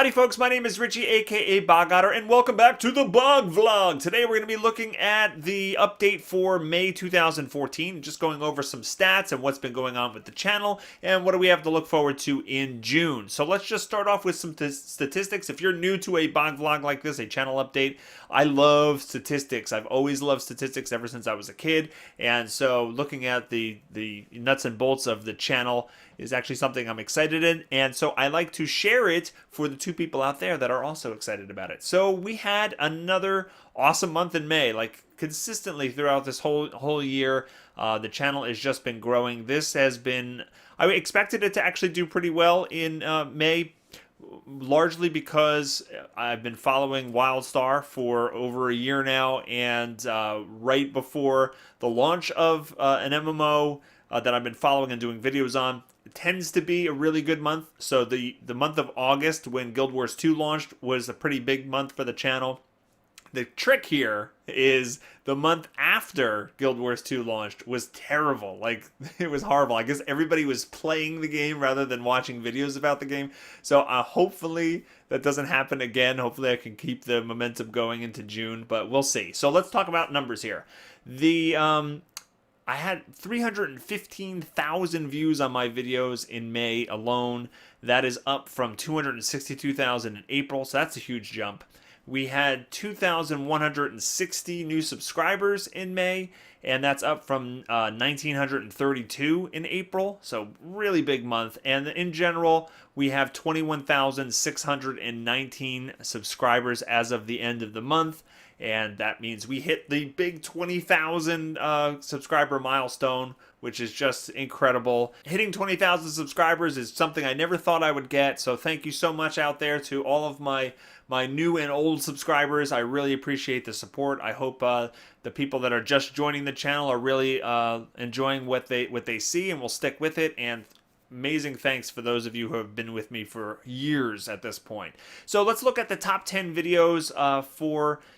Howdy folks, my name is Richie aka Otter, and welcome back to the Bog Vlog. Today we're going to be looking at the update for May 2014, just going over some stats and what's been going on with the channel and what do we have to look forward to in June. So let's just start off with some statistics. If you're new to a Bog Vlog like this, a channel update, I love statistics. I've always loved statistics ever since I was a kid, and so looking at the nuts and bolts of the channel is actually something I'm excited in, and so I like to share it for the two people out there that are also excited about it. So we had another awesome month in May, like consistently throughout this whole year. The channel has just been growing. This has been, I expected it to actually do pretty well in May, largely because I've been following WildStar for over a year now, and right before the launch of an MMO that I've been following and doing videos on, it tends to be a really good month. So the month of August, when Guild Wars 2 launched, was a pretty big month for the channel. The trick here is the month after Guild Wars 2 launched was terrible. Like, it was horrible. I guess everybody was playing the game rather than watching videos about the game. So hopefully that doesn't happen again. Hopefully I can keep the momentum going into June, but we'll see. So let's talk about numbers here. I had 315,000 views on my videos in May alone. That is up from 262,000 in April, so that's a huge jump. We had 2,160 new subscribers in May, and that's up from 1,932 in April, so really big month. And in general, we have 21,619 subscribers as of the end of the month, and that means we hit the big 20,000 subscriber milestone, which is just incredible. Hitting 20,000 subscribers is something I never thought I would get, so thank you so much out there to all of my new and old subscribers. I really appreciate the support. I hope the people that are just joining the channel are really enjoying what they see and will stick with it. And amazing thanks for those of you who have been with me for years at this point. So let's look at the top 10 videos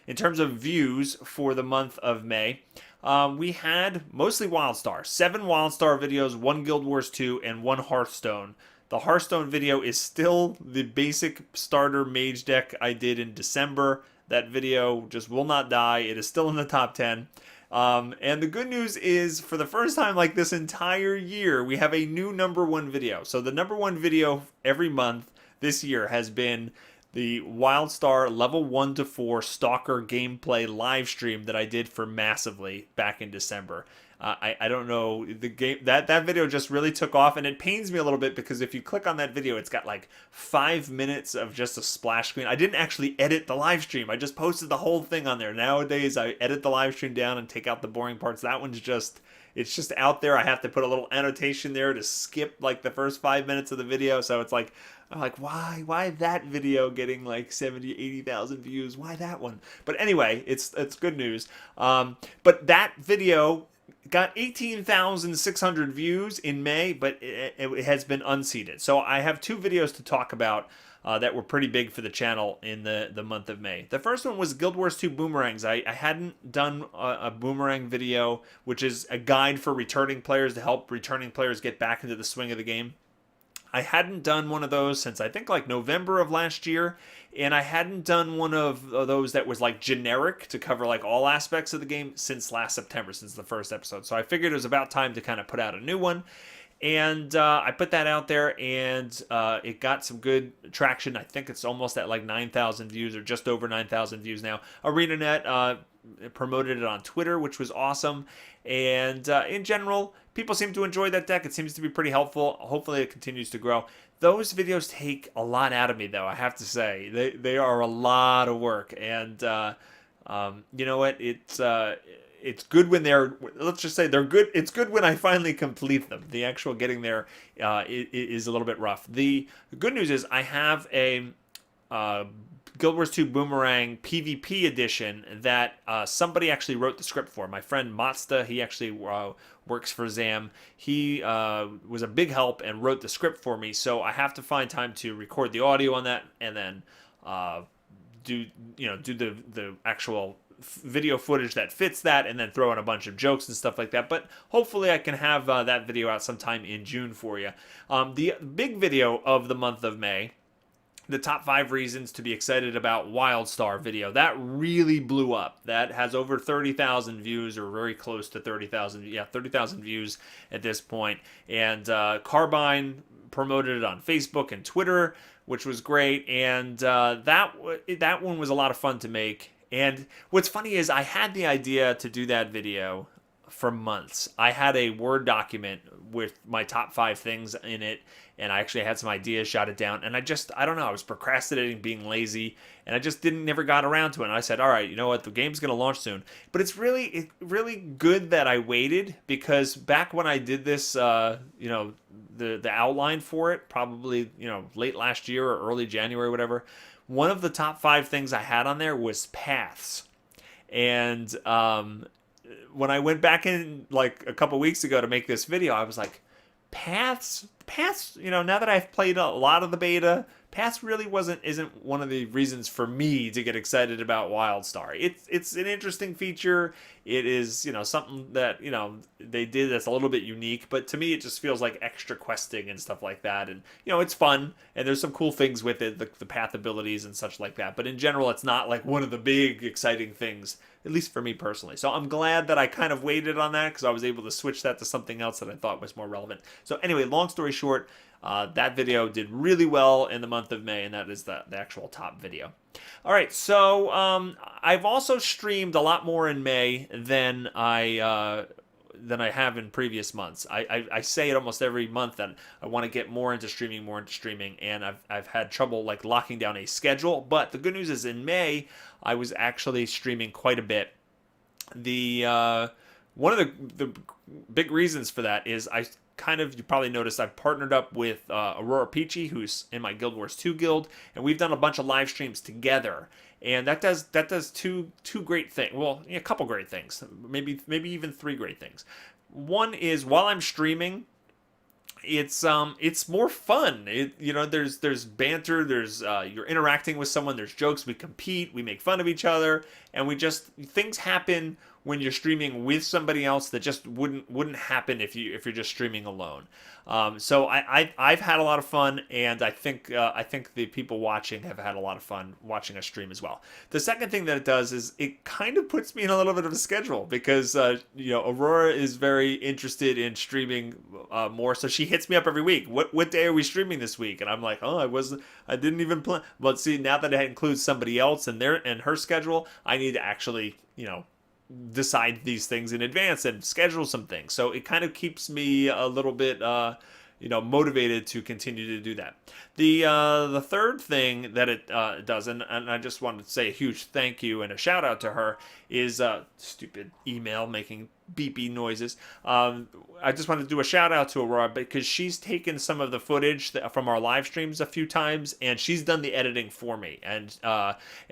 in terms of views for the month of May. We had mostly WildStar, 7 WildStar videos, 1 Guild Wars 2, and 1 Hearthstone. The Hearthstone video is still the basic starter mage deck I did in December. That video just will not die. It is still in the top 10. And the good news is, for the first time like this entire year, we have a new #1 video. So the #1 video every month this year has been the WildStar level 1 to 4 Stalker gameplay live stream that I did for Massively back in December. I don't know, the game that video just really took off, and it pains me a little bit because if you click on that video, it's got like 5 minutes of just a splash screen. I didn't actually edit the live stream. I just posted the whole thing on there. Nowadays, I edit the live stream down and take out the boring parts. That one's just, it's just out there. I have to put a little annotation there to skip like the first 5 minutes of the video. So it's like, I'm like, why that video getting like 70, 80,000 views? Why that one? But anyway, it's good news. But that video got 18,600 views in May, but it has been unseated. So I have 2 videos to talk about that were pretty big for the channel in the month of May. The first one was Guild Wars 2 Boomerangs. I hadn't done a boomerang video, which is a guide for returning players to help returning players get back into the swing of the game. I hadn't done one of those since I think like November of last year, and I hadn't done one of those that was like generic to cover like all aspects of the game since last September, since the first episode. So I figured it was about time to kind of put out a new one, and I put that out there, and it got some good traction. I think it's almost at like 9,000 views, or just over 9,000 views now. ArenaNet promoted it on Twitter, which was awesome, and in general, people seem to enjoy that deck. It seems to be pretty helpful. Hopefully it continues to grow. Those videos take a lot out of me, though, I have to say. They are a lot of work, and you know what? It's good when they're, let's just say they're good. It's good when I finally complete them. The actual getting there is a little bit rough. The good news is I have a Guild Wars 2 Boomerang PvP edition that somebody actually wrote the script for. My friend Mazda, he actually works for ZAM. He was a big help and wrote the script for me, so I have to find time to record the audio on that, and then do the actual video footage that fits that, and then throw in a bunch of jokes and stuff like that. But hopefully I can have that video out sometime in June for you. The big video of the month of May the top 5 reasons to be excited about WildStar video. That really blew up. That has over 30,000 views, or very close to 30,000. Yeah, 30,000 views at this point. And Carbine promoted it on Facebook and Twitter, which was great. And that one was a lot of fun to make. And what's funny is I had the idea to do that video for months. I had a Word document with my top 5 things in it, and I actually had some ideas, shot it down, and I don't know, I was procrastinating, being lazy, and I just never got around to it. And I said, all right, you know what, the game's going to launch soon. But it's really good that I waited, because back when I did this, the outline for it, probably, late last year or early January, whatever, one of the top 5 things I had on there was paths. And when I went back in like a couple weeks ago to make this video, I was like, paths, now that I've played a lot of the beta, paths really isn't one of the reasons for me to get excited about WildStar. It's an interesting feature. It is, something that, they did that's a little bit unique, but to me it just feels like extra questing and stuff like that. And, it's fun, and there's some cool things with it, the path abilities and such like that. But in general, it's not like one of the big exciting things, at least for me personally. So I'm glad that I kind of waited on that, because I was able to switch that to something else that I thought was more relevant. So anyway, long story short, that video did really well in the month of May, and that is the actual top video. All right, so I've also streamed a lot more in May than I have in previous months. I say it almost every month that I want to get more into streaming, and I've had trouble like locking down a schedule. But the good news is in May, I was actually streaming quite a bit. One of the big reasons for that is you probably noticed I've partnered up with Aurora Peachy, who's in my Guild Wars 2 guild, and we've done a bunch of live streams together. And that does two great things. Well, a couple great things, maybe even 3 great things. One is, while I'm streaming, it's more fun. There's banter, there's you're interacting with someone, there's jokes, we compete, we make fun of each other, and things happen when you're streaming with somebody else that just wouldn't happen if you're just streaming alone. So I've had a lot of fun, and I think the people watching have had a lot of fun watching us stream as well. The second thing that it does is it kind of puts me in a little bit of a schedule, because Aurora is very interested in streaming more, so she hits me up every week. What day are we streaming this week? And I'm like, I didn't even plan. But see, now that it includes somebody else and her schedule, I need to actually decide these things in advance and schedule some things. So it kind of keeps me a little bit motivated to continue to do that. The third thing that it does, and I just wanted to say a huge thank you and a shout out to her, is stupid email making beepy noises. I just wanted to do a shout out to Aurora, because she's taken some of the footage from our live streams a few times, and she's done the editing for me, and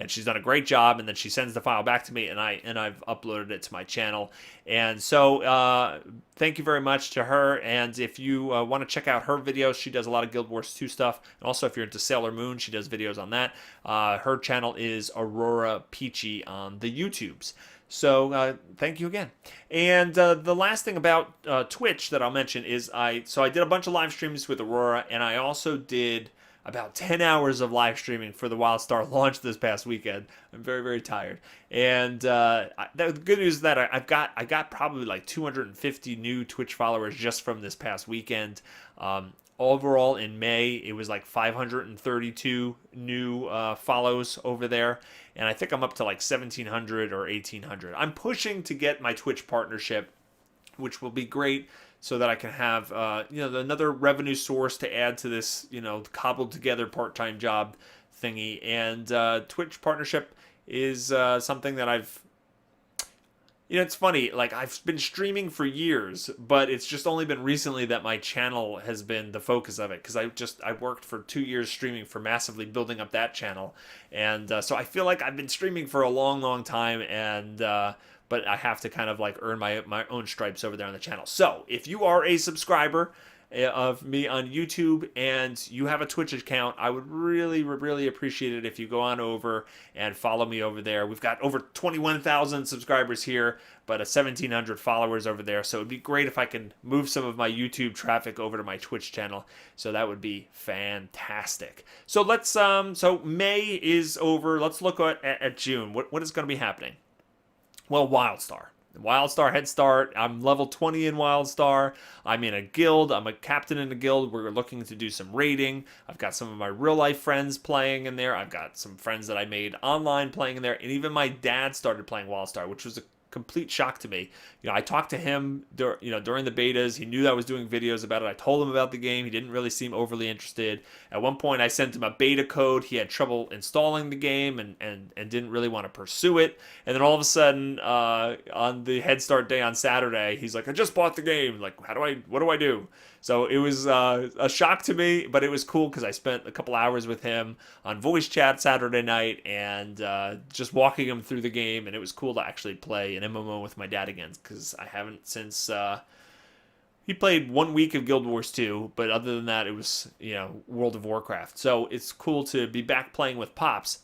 she's done a great job. And then she sends the file back to me, and I've uploaded it to my channel. And so thank you very much to her. And if you want to check out her videos, she does a lot of Guild Wars 2 stuff. And also, if you're into Sailor Moon, she does videos on that. Her channel is Aurora Peachy on the YouTubes. So thank you again. And the last thing about Twitch that I'll mention is I did a bunch of live streams with Aurora, and I also did about 10 hours of live streaming for the WildStar launch this past weekend. I'm very, very tired. And the good news is that I got probably like 250 new Twitch followers just from this past weekend. Overall, in May, it was like 532 new follows over there. And I think I'm up to like 1,700 or 1,800. I'm pushing to get my Twitch partnership, which will be great, so that I can have another revenue source to add to this cobbled together part-time job thingy. And Twitch partnership is something that I've it's funny, like I've been streaming for years, but it's just only been recently that my channel has been the focus of it, because I worked for 2 years streaming for massively building up that channel. And so I feel like I've been streaming for a long, long time, and but I have to kind of like earn my own stripes over there on the channel. So if you are a subscriber of me on YouTube and you have a Twitch account, I would really appreciate it if you go on over and follow me over there. We've got over 21,000 subscribers here, but 1,700 followers over there. So it'd be great if I can move some of my YouTube traffic over to my Twitch channel. So that would be fantastic. So let's so May is over. Let's look at June. What is going to be happening? Well, WildStar. WildStar Head Start. I'm level 20 in WildStar. I'm in a guild. I'm a captain in a guild. We're looking to do some raiding. I've got some of my real life friends playing in there. I've got some friends that I made online playing in there. And even my dad started playing WildStar, which was a complete shock to me. I talked to him during the betas. He knew that I was doing videos about it. I told him about the game. He didn't really seem overly interested. At one point I sent him a beta code. He had trouble installing the game and didn't really want to pursue it. And then all of a sudden on the Head Start day on Saturday, he's like, I just bought the game. Like, what do I do? So it was a shock to me, but it was cool because I spent a couple hours with him on voice chat Saturday night and just walking him through the game. And it was cool to actually play an MMO with my dad again because I haven't since he played 1 week of Guild Wars 2, but other than that, it was World of Warcraft. So it's cool to be back playing with Pops.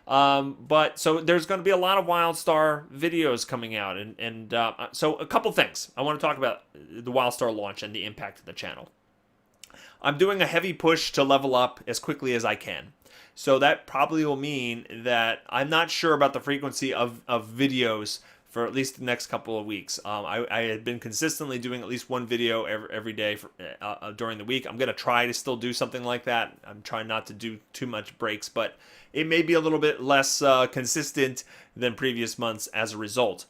But so there's going to be a lot of WildStar videos coming out, and so a couple things I want to talk about the WildStar launch and the impact of the channel. I'm doing a heavy push to level up as quickly as I can. So that probably will mean that I'm not sure about the frequency of videos for at least the next couple of weeks. I had been consistently doing at least one video every day during the week. I'm going to try to still do something like that. I'm trying not to do too much breaks, but it may be a little bit less consistent than previous months as a result.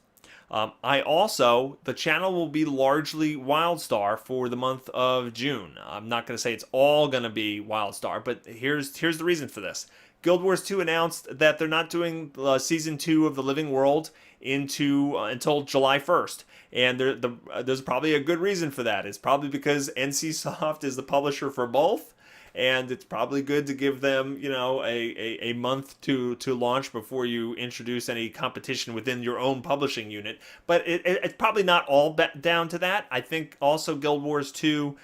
The channel will be largely WildStar for the month of June. I'm not going to say it's all going to be WildStar, but here's the reason for this. Guild Wars 2 announced that they're not doing Season 2 of the Living World until July 1st. And there's probably a good reason for that. It's probably because NCSoft is the publisher for both. And it's probably good to give them, a month to launch before you introduce any competition within your own publishing unit. But it's probably not all down to that. I think also Guild Wars 2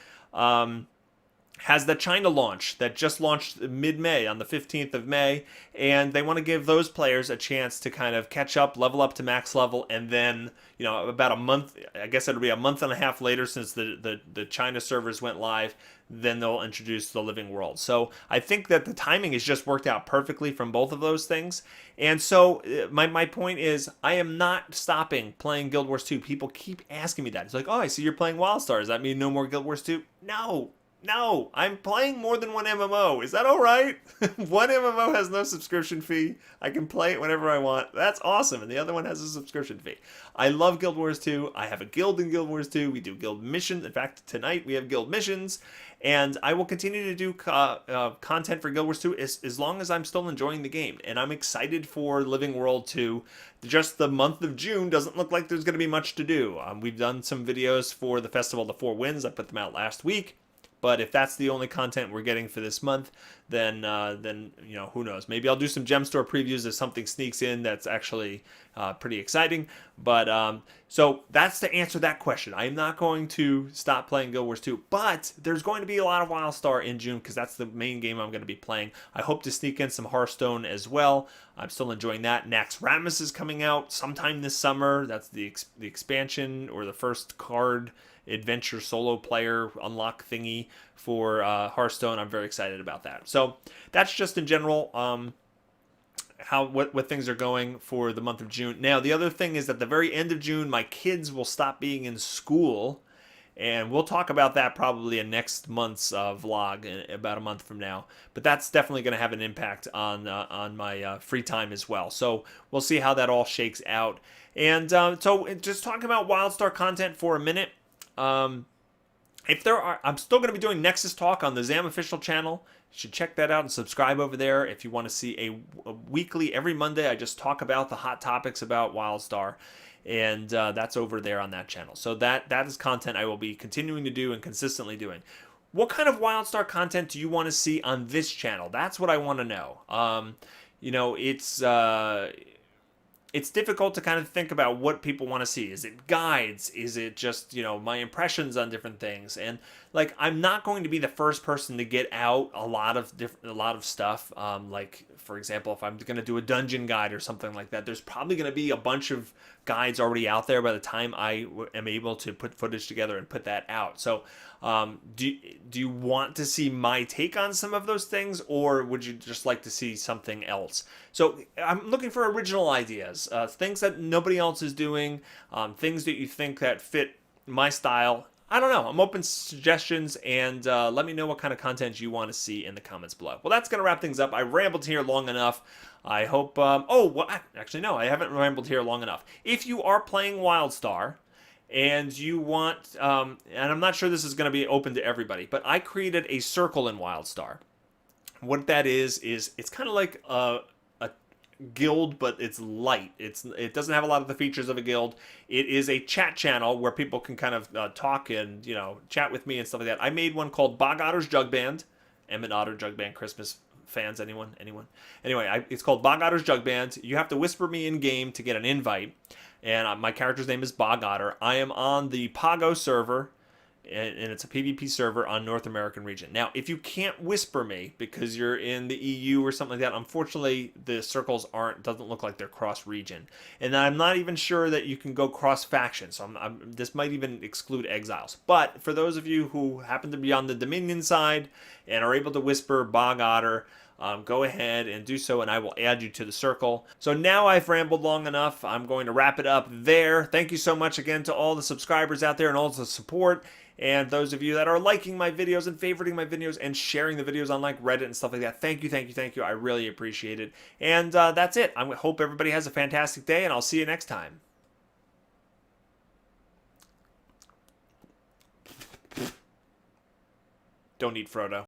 has the China launch that just launched mid-May on the 15th of May, and they want to give those players a chance to kind of catch up, level up to max level, and then, about a month, I guess it'll be a month and a half later since the China servers went live, then they'll introduce the Living World. So I think that the timing has just worked out perfectly from both of those things. And so my point is I am not stopping playing Guild Wars 2. People keep asking me that. It's like, oh, I see you're playing WildStar. Does that mean no more Guild Wars 2? No, I'm playing more than one MMO. Is that all right? One MMO has no subscription fee. I can play it whenever I want. That's awesome. And the other one has a subscription fee. I love Guild Wars 2. I have a guild in Guild Wars 2. We do guild missions. In fact, tonight we have guild missions. And I will continue to do content for Guild Wars 2 as long as I'm still enjoying the game. And I'm excited for Living World 2. Just the month of June doesn't look like there's going to be much to do. We've done some videos for the Festival of the Four Winds. I put them out last week. But if that's the only content we're getting for this month, then who knows? Maybe I'll do some gem store previews if something sneaks in that's actually pretty exciting. But so that's to answer that question. I am not going to stop playing Guild Wars 2, but there's going to be a lot of WildStar in June because that's the main game I'm going to be playing. I hope to sneak in some Hearthstone as well. I'm still enjoying that. Naxxramas is coming out sometime this summer. That's the expansion or the first card adventure solo player unlock thingy for Hearthstone. I'm very excited about that. So that's just in general what things are going for the month of June. Now the other thing is at the very end of June, my kids will stop being in school, and we'll talk about that probably in next month's vlog in about a month from now. But that's definitely going to have an impact on my free time as well. So we'll see how that all shakes out. And so just talking about WildStar content for a minute. I'm still going to be doing Nexus Talk on the ZAM official channel. You should check that out and subscribe over there if you want to see a weekly, every Monday, I just talk about the hot topics about WildStar. And that's over there on that channel. So that is content I will be continuing to do and consistently doing. What kind of WildStar content do you want to see on this channel? That's what I want to know. it's difficult to kind of think about what people want to see. Is it guides? Is it just, my impressions on different things? And like, I'm not going to be the first person to get out a lot of stuff. Like, for example, if I'm going to do a dungeon guide or something like that, there's probably going to be a bunch of guides already out there by the time I am able to put footage together and put that out. So do you want to see my take on some of those things, or would you just like to see something else? So I'm looking for original ideas, things that nobody else is doing, things that you think that fit my style. I don't know. I'm open to suggestions, and let me know what kind of content you want to see in the comments below. Well, that's going to wrap things up. I rambled here long enough. I hope... actually, no, I haven't rambled here long enough. If you are playing WildStar, and you want... and I'm not sure this is going to be open to everybody, but I created a circle in WildStar. What that is it's kind of like a guild, but it's light. It doesn't have a lot of the features of a guild. It is a chat channel where people can kind of talk and chat with me and stuff like that. I made one called Bog Otter's Jug Band. Emmett Otter Jug Band Christmas fans, anyone? Anyway, it's called Bog Otter's Jug Band. You have to whisper me in game to get an invite, and my character's name is Bog Otter. I am on the Pago server, and it's a PvP server on North American region. Now, if you can't whisper me because you're in the EU or something like that, unfortunately, the circles doesn't look like they're cross-region. And I'm not even sure that you can go cross-faction, so this might even exclude exiles. But for those of you who happen to be on the Dominion side and are able to whisper Bog Otter, go ahead and do so, and I will add you to the circle. So now I've rambled long enough. I'm going to wrap it up there. Thank you so much again to all the subscribers out there and all the support. And those of you that are liking my videos and favoriting my videos and sharing the videos on like Reddit and stuff like that, thank you. I really appreciate it. And that's it. I hope everybody has a fantastic day, and I'll see you next time. Don't eat Frodo.